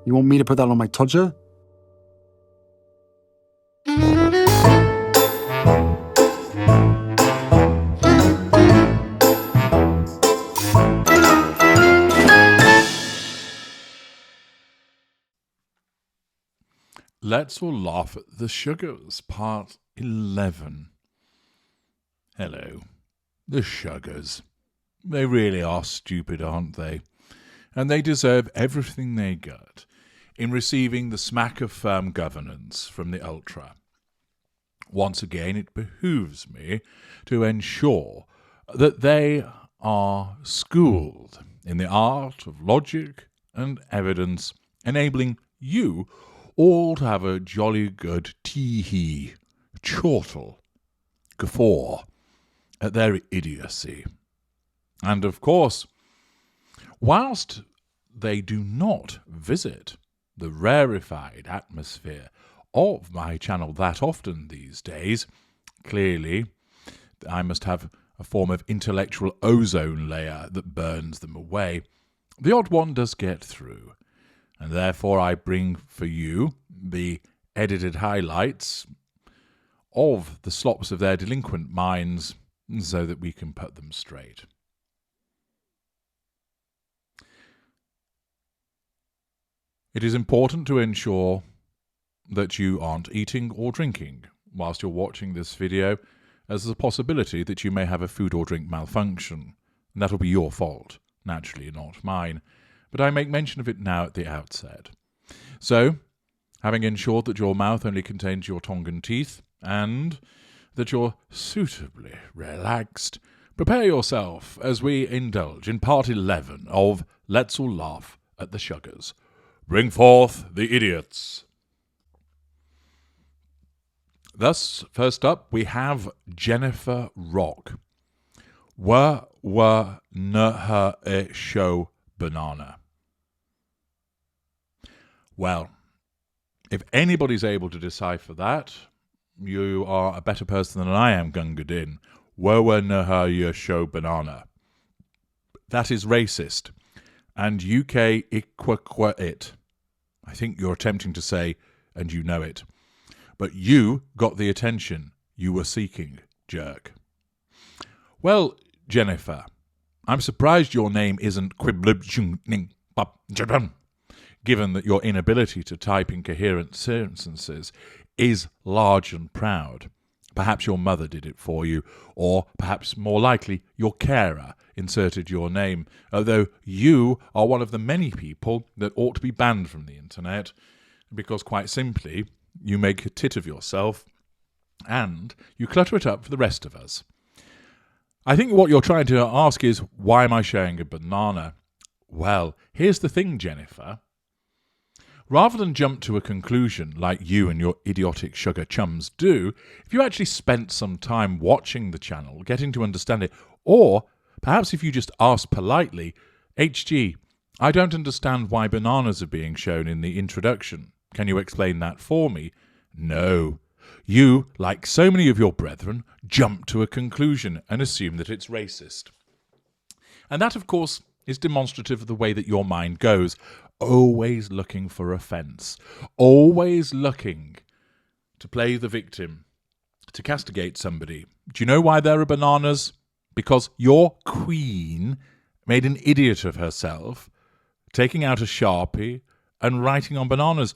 You want me to put that on my Tudor? Let's all laugh at the Sugars, part 11. Hello. The Sugars. They really are stupid, aren't they? And they deserve everything they get in receiving the smack of firm governance from the Ultra. Once again, it behooves me to ensure that they are schooled in the art of logic and evidence, enabling you all to have a jolly good tee-hee, chortle, guffaw at their idiocy. And of course, whilst they do not visit the rarefied atmosphere of my channel that often these days, clearly I must have a form of intellectual ozone layer that burns them away. The odd one does get through, and therefore I bring for you the edited highlights of the slops of their delinquent minds so that we can put them straight. It is important to ensure that you aren't eating or drinking whilst you're watching this video, as there's a possibility that you may have a food or drink malfunction, and that'll be your fault, naturally not mine. But I make mention of it now at the outset. So, having ensured that your mouth only contains your tongue and teeth, and that you're suitably relaxed, prepare yourself as we indulge in part 11 of Let's All Laugh at the Sugars. Bring forth the idiots. Thus, first up, we have Jennifer Rock. Were her a show banana? Well, if anybody's able to decipher that, you are a better person than I am, Gunga Din. Were her your show banana? That is racist. And UK iquaqua it. I think you're attempting to say, and you know it. But you got the attention you were seeking, jerk. Well, Jennifer, I'm surprised your name isn't Quiblib, given that your inability to type in coherent sentences is large and proud. Perhaps your mother did it for you, or perhaps more likely your carer inserted your name, although you are one of the many people that ought to be banned from the internet, because quite simply you make a tit of yourself and you clutter it up for the rest of us. I think what you're trying to ask is, why am I sharing a banana? Well, here's the thing, Jennifer. Rather than jump to a conclusion like you and your idiotic sugar chums do, if you actually spent some time watching the channel, getting to understand it, or perhaps if you just ask politely, HG, I don't understand why bananas are being shown in the introduction. Can you explain that for me? No. You, like so many of your brethren, jump to a conclusion and assume that it's racist. And that, of course, is demonstrative of the way that your mind goes, always looking for offence, always looking to play the victim, to castigate somebody. Do you know why there are bananas? Because your queen made an idiot of herself, taking out a Sharpie and writing on bananas.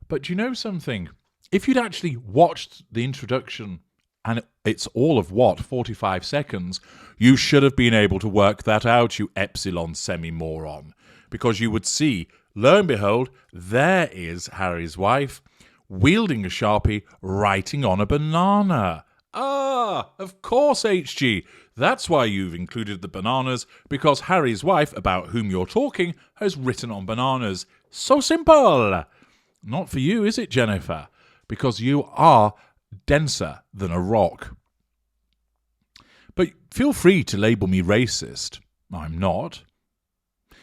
But do you know something? If you'd actually watched the introduction, and it's all of what, 45 seconds, you should have been able to work that out, you epsilon semi-moron. Because you would see, lo and behold, there is Harry's wife, wielding a Sharpie, writing on a banana. Ah, of course, HG. That's why you've included the bananas, because Harry's wife, about whom you're talking, has written on bananas. So simple. Not for you, is it, Jennifer? Because you are denser than a rock. But feel free to label me racist. I'm not.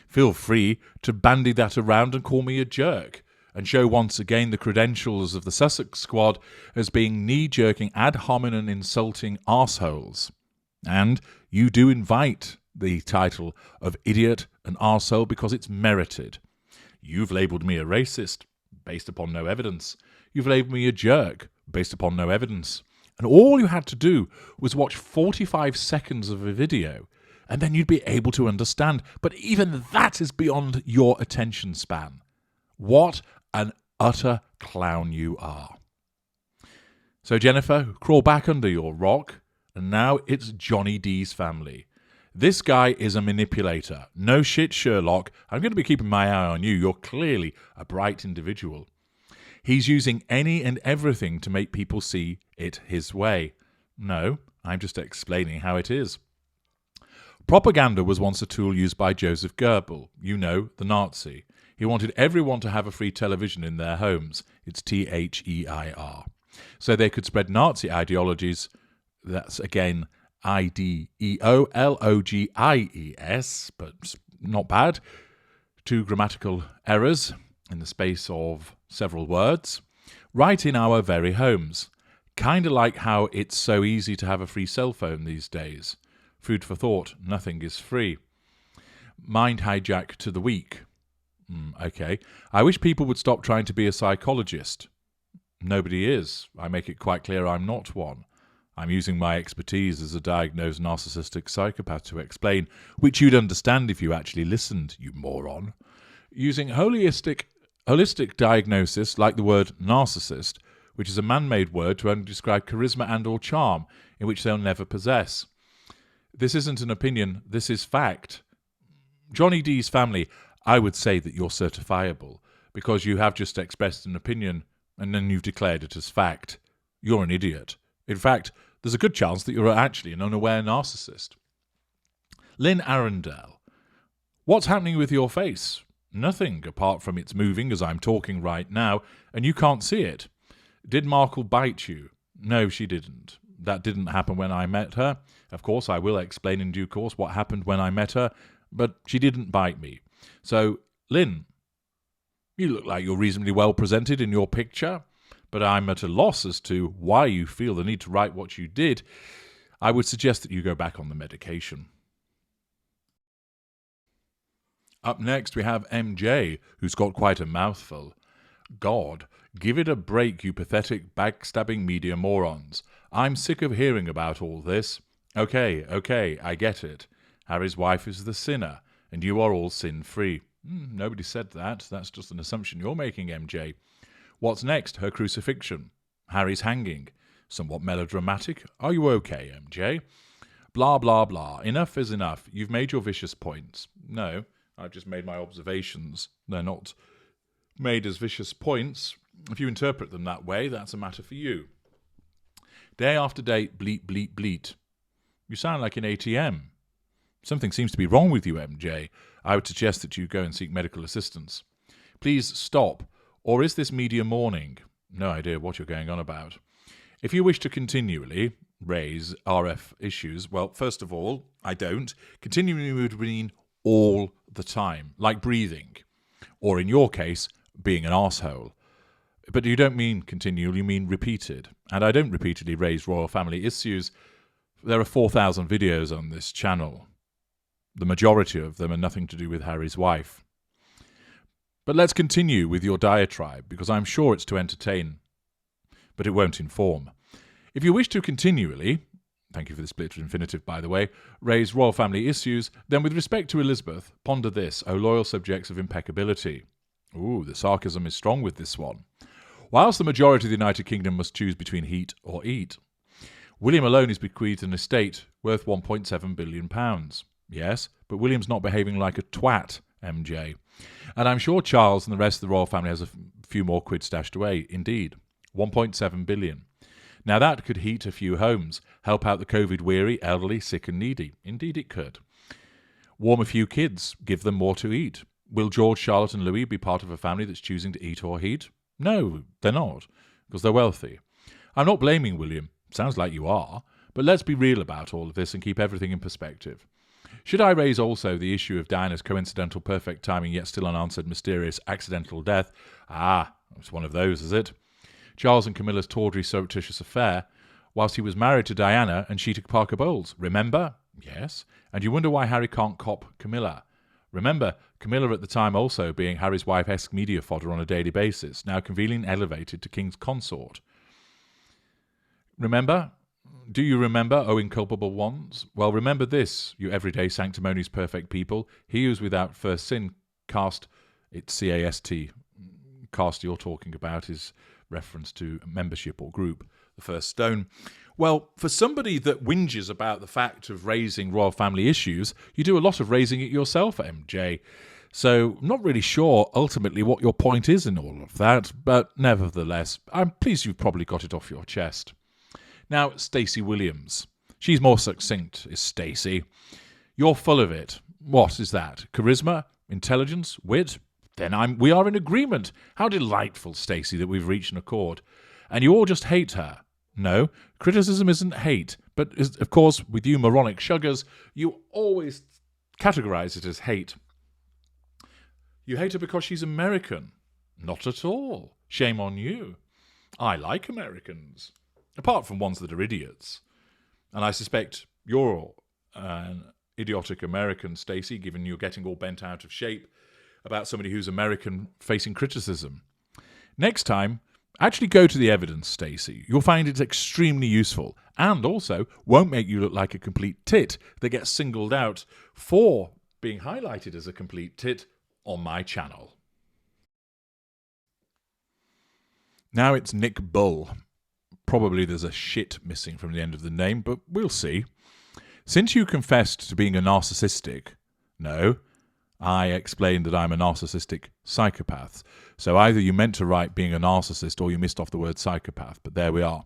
Feel free to bandy that around and call me a jerk, and show once again the credentials of the Sussex squad as being knee-jerking, ad hominem insulting arseholes. And you do invite the title of idiot and arsehole because it's merited. You've labelled me a racist, based upon no evidence. You've labelled me a jerk, based upon no evidence. And all you had to do was watch 45 seconds of a video, and then you'd be able to understand. But even that is beyond your attention span. What an utter clown you are. So, Jennifer, crawl back under your rock, and now it's Johnny D's family. This guy is a manipulator. No shit, Sherlock. I'm going to be keeping my eye on you. You're clearly a bright individual. He's using any and everything to make people see it his way. No, I'm just explaining how it is. Propaganda was once a tool used by Joseph Goebbels, you know, the Nazi. He wanted everyone to have a free television in their homes. It's THEIR. So they could spread Nazi ideologies. That's, again, IDEOLOGIES, but not bad. 2 grammatical errors in the space of several words. Right in our very homes. Kind of like how it's so easy to have a free cell phone these days. Food for thought, nothing is free. Mind hijack to the weak. Okay. I wish people would stop trying to be a psychologist. Nobody is. I make it quite clear I'm not one. I'm using my expertise as a diagnosed narcissistic psychopath to explain, which you'd understand if you actually listened, you moron. Using holistic diagnosis, like the word narcissist, which is a man-made word to only describe charisma and or charm, in which they'll never possess. This isn't an opinion, this is fact. Johnny D's family, I would say that you're certifiable, because you have just expressed an opinion and then you've declared it as fact. You're an idiot. In fact, there's a good chance that you're actually an unaware narcissist. Lynn Arundel, what's happening with your face? Nothing, apart from it's moving as I'm talking right now, and you can't see it. Did Markle bite you? No, she didn't. That didn't happen when I met her. Of course, I will explain in due course what happened when I met her, but she didn't bite me. So, Lynn, you look like you're reasonably well presented in your picture, but I'm at a loss as to why you feel the need to write what you did. I would suggest that you go back on the medication. Up next, we have MJ, who's got quite a mouthful. God, give it a break, you pathetic, backstabbing media morons. I'm sick of hearing about all this. Okay, I get it. Harry's wife is the sinner, and you are all sin-free. Nobody said that. That's just an assumption you're making, MJ. What's next? Her crucifixion. Harry's hanging. Somewhat melodramatic. Are you okay, MJ? Blah, blah, blah. Enough is enough. You've made your vicious points. No, I've just made my observations. They're not made as vicious points. If you interpret them that way, that's a matter for you. Day after day, bleat, bleat, bleat. You sound like an ATM. Something seems to be wrong with you, MJ. I would suggest that you go and seek medical assistance. Please stop. Or is this media mourning? No idea what you're going on about. If you wish to continually raise RF issues, well, first of all, I don't. Continually would mean all the time, like breathing. Or in your case, being an arsehole. But you don't mean continual, you mean repeated. And I don't repeatedly raise royal family issues. There are 4,000 videos on this channel. The majority of them are nothing to do with Harry's wife. But let's continue with your diatribe, because I'm sure it's to entertain, but it won't inform. If you wish to continually, thank you for the split infinitive, by the way, raise royal family issues, then with respect to Elizabeth, ponder this, O loyal subjects of impeccability. Ooh, the sarcasm is strong with this one. Whilst the majority of the United Kingdom must choose between heat or eat, William alone is bequeathed an estate worth £1.7 billion. Yes, but William's not behaving like a twat, MJ. And I'm sure Charles and the rest of the royal family has a few more quid stashed away. Indeed, 1.7 billion. Now that could heat a few homes, help out the COVID-weary, elderly, sick and needy. Indeed it could. Warm a few kids, give them more to eat. Will George, Charlotte and Louis be part of a family that's choosing to eat or heat? No, they're not, because they're wealthy. I'm not blaming William. Sounds like you are. But let's be real about all of this and keep everything in perspective. Should I raise also the issue of Diana's coincidental perfect timing yet still unanswered mysterious accidental death? It's one of those, is it? Charles and Camilla's tawdry surreptitious affair, whilst he was married to Diana and she to Parker Bowles. Remember? Yes. And you wonder why Harry can't cop Camilla. Remember, Camilla at the time also being Harry's wife-esque media fodder on a daily basis, now conveniently elevated to King's consort. Remember? Do you remember, O inculpable ones? Well, remember this, you everyday sanctimonious perfect people. He who is without first sin cast, it's C-A-S-T, cast you're talking about is reference to membership or group, the first stone. Well, for somebody that whinges about the fact of raising royal family issues, you do a lot of raising it yourself, MJ. So I'm not really sure ultimately what your point is in all of that, but nevertheless, I'm pleased you've probably got it off your chest. Now, Stacey Williams. She's more succinct, is Stacey. You're full of it. What is that? Charisma? Intelligence? Wit? Then we are in agreement. How delightful, Stacey, that we've reached an accord. And you all just hate her. No, criticism isn't hate, but of course, with you moronic shuggers, you always categorize it as hate. You hate her because she's American. Not at all. Shame on you. I like Americans, apart from ones that are idiots. And I suspect you're an idiotic American, Stacey, given you're getting all bent out of shape about somebody who's American facing criticism. Next time, actually go to the evidence, Stacey. You'll find it extremely useful and also won't make you look like a complete tit that gets singled out for being highlighted as a complete tit on my channel. Now it's Nick Bull. Probably there's a shit missing from the end of the name, but we'll see. Since you confessed to being a narcissistic... No, I explained that I'm a narcissistic psychopath. So either you meant to write being a narcissist or you missed off the word psychopath, but there we are.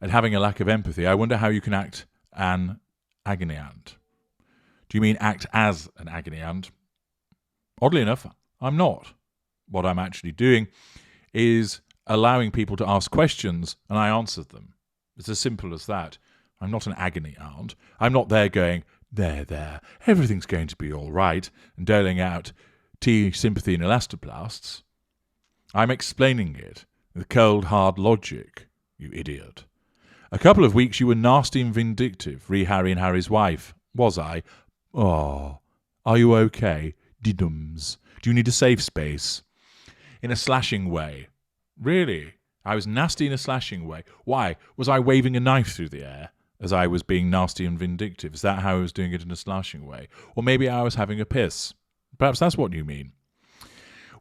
And having a lack of empathy, I wonder how you can act an agony aunt. Do you mean act as an agony aunt? Oddly enough, I'm not. What I'm actually doing is allowing people to ask questions and I answer them. It's as simple as that. I'm not an agony aunt. I'm not there going, there, everything's going to be all right, and doling out tea, sympathy and elastoplasts. I'm explaining it with cold, hard logic, you idiot. A couple of weeks you were nasty and vindictive, Harry and Harry's wife. Was I? Oh, are you okay? Didums. Do you need a safe space? In a slashing way. Really? I was nasty in a slashing way. Why? Was I waving a knife through the air as I was being nasty and vindictive? Is that how I was doing it in a slashing way? Or maybe I was having a piss. Perhaps that's what you mean.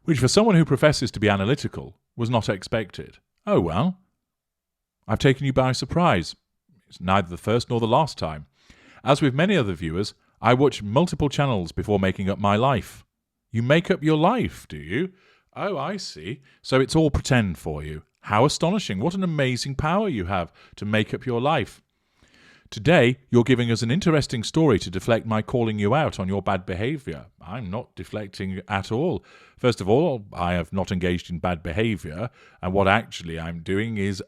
Which for someone who professes to be analytical was not expected. Oh well. I've taken you by surprise. It's neither the first nor the last time. As with many other viewers, I watch multiple channels before making up my life. You make up your life, do you? Oh, I see. So it's all pretend for you. How astonishing. What an amazing power you have to make up your life. Today, you're giving us an interesting story to deflect my calling you out on your bad behaviour. I'm not deflecting at all. First of all, I have not engaged in bad behaviour, and what actually I'm doing is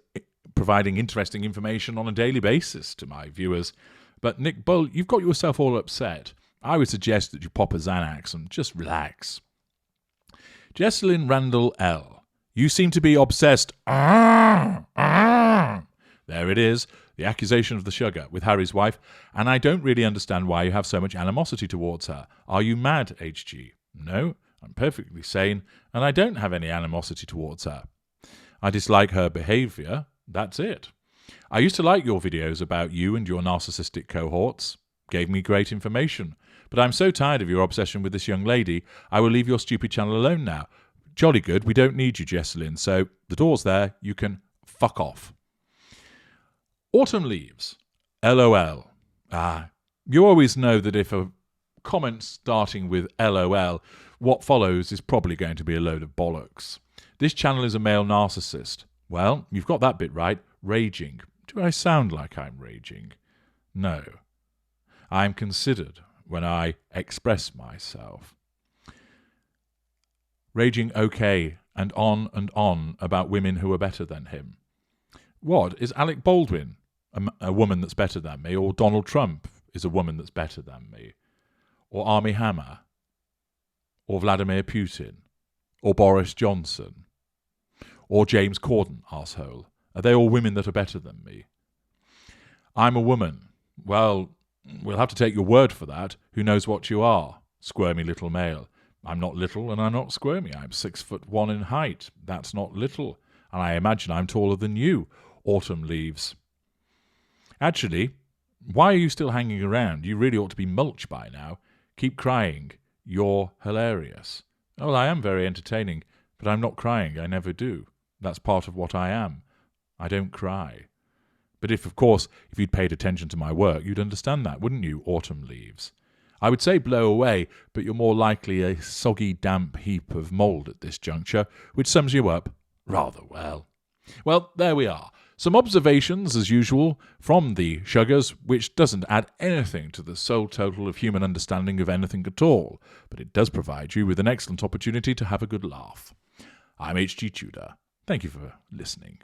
providing interesting information on a daily basis to my viewers. But Nick Bull, you've got yourself all upset. I would suggest that you pop a Xanax and just relax. Jessalyn Randall L. You seem to be obsessed. There it is, the accusation of the sugar with Harry's wife, and I don't really understand why you have so much animosity towards her. Are you mad, HG? No, I'm perfectly sane, and I don't have any animosity towards her. I dislike her behaviour, that's it. I used to like your videos about you and your narcissistic cohorts. Gave me great information. But I'm so tired of your obsession with this young lady, I will leave your stupid channel alone now. Jolly good, we don't need you, Jessalyn, so the door's there, you can fuck off. Autumn Leaves. LOL. You always know that if a comment starting with LOL, what follows is probably going to be a load of bollocks. This channel is a male narcissist. Well, you've got that bit right. Raging. Do I sound like I'm raging? No. I'm considered when I express myself. Raging okay and on about women who are better than him. What, is Alec Baldwin a woman that's better than me? Or Donald Trump is a woman that's better than me? Or Armie Hammer? Or Vladimir Putin? Or Boris Johnson? Or James Corden, arsehole? Are they all women that are better than me? I'm a woman. Well, we'll have to take your word for that. Who knows what you are? Squirmy little male. I'm not little and I'm not squirmy. I'm 6'1" in height. That's not little. And I imagine I'm taller than you. Autumn leaves. Actually, why are you still hanging around? You really ought to be mulch by now. Keep crying. You're hilarious. Oh, well, I am very entertaining, but I'm not crying. I never do. That's part of what I am. I don't cry. But if you'd paid attention to my work, you'd understand that, wouldn't you, autumn leaves? I would say blow away, but you're more likely a soggy, damp heap of mould at this juncture, which sums you up rather well. Well, there we are. Some observations, as usual, from the Shuggers, which doesn't add anything to the sole total of human understanding of anything at all, but it does provide you with an excellent opportunity to have a good laugh. I'm H.G. Tudor. Thank you for listening.